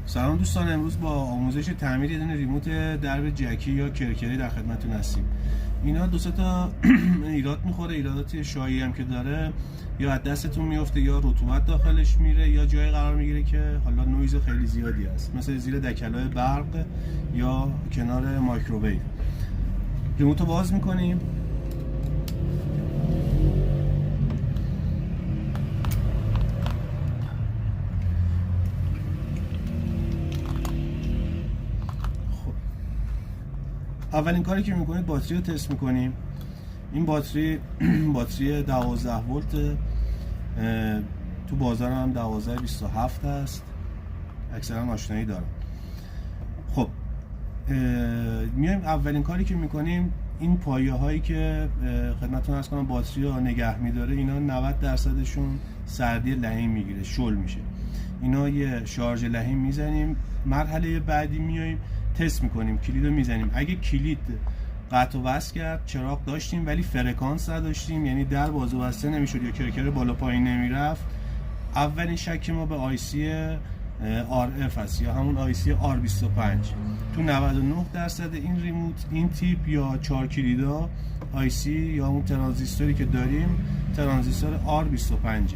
سلام دوستان، امروز با آموزش تعمیر یه دونه ریموت درب جکی یا کرکری در خدمتتون هستیم. اینا دو سه تا ایراد میخوره، ایرادات شایعی هم که داره، یا از دستتون میفته یا رطوبت داخلش میره یا جای قرار میگیره که حالا نویز خیلی زیادی هست، مثل زیر دکلای برق یا کنار مایکروویو. ریموت رو باز میکنیم. اولین کاری که میکنید باتری رو تست میکنیم. این باتری باتری 12 ولت، تو بازار هم 1227 هست، اکثرا آشنایی دارم. خب میایم اولین کاری که میکنیم این پایه هایی که خدمتتون عرض کنم باتری رو نگه میداره، اینا 90 درصدشون سردی لحیم میگیره، شل میشه. اینا یه شارژ لحیم میزنیم. مرحله بعدی میایم تست میکنیم، کلید رو میزنیم. اگه کلید قطع و وصل کرد، چراغ داشتیم ولی فرکانس نداشتیم، یعنی در باز و بسته نمیشد یا کرکر بالا پایین نمیرفت، اولین شک ما به آیسی RF هست یا همون آیسی R25. تو 99 درصد این ریموت، این تیپ یا 4 کلیدا آیسی یا اون ترانزیستوری که داریم ترانزیستور R25،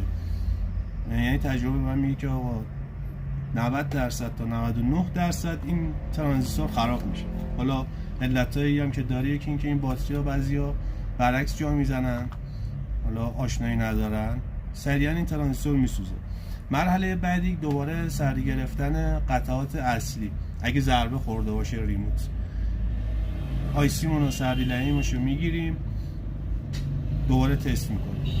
یعنی تجربه من میگه که آقا 90 درصد تا 99 درصد این ترانزیستور خراب میشه. حالا علتایی هم که داره، یکی این که این باتری ها بعضیا برعکس جا میزنن، حالا آشنایی ندارن، سریعا این ترانزیستور میسوزه. مرحله بعدی دوباره سری گرفتن قطعات اصلی. اگه ضربه خورده باشه ریموت، آیسی مون و سردی لحیمش رو میگیریم، دوباره تست میکنیم.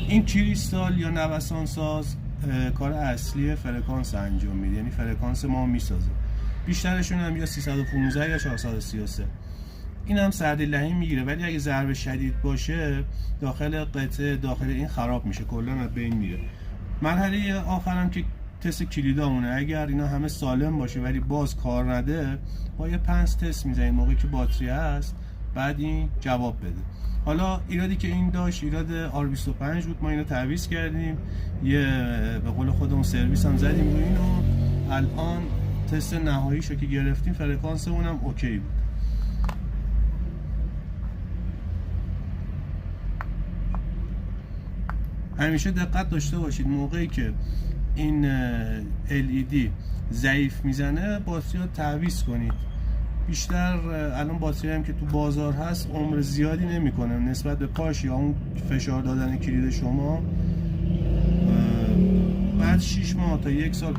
این کریستال یا نوسان ساز کار اصلی فرکانس انجام میده، یعنی فرکانس ما میسازه. بیشترشون هم یا 315 یا 433. این هم سردی لحیم میگیره، ولی اگه ضربه شدید باشه داخل قطعه، داخل این خراب میشه، کلا از بین میره. مرحله آخرم که تست کلیدامونه. اگر اینا همه سالم باشه ولی باز کار نده، با یه پنس تست میزنیم موقعی که باتری هست، بعد این جواب بده. حالا ایرادی که این داشت ایراد R25 بود، ما اینو تعویض کردیم، یه به قول خودمون سرویس هم زدیم روی اینو. الان تست نهاییشو که گرفتیم فرکانس اونم اوکی بود. همیشه دقت داشته باشید موقعی که این LED ضعیف میزنه باتری رو تعویض کنید. بیشتر الان باتری هم که تو بازار هست عمر زیادی نمیکنه نسبت به پاش یا اون فشار دادن کلید شما. بعد 6 ماه تا 1 سال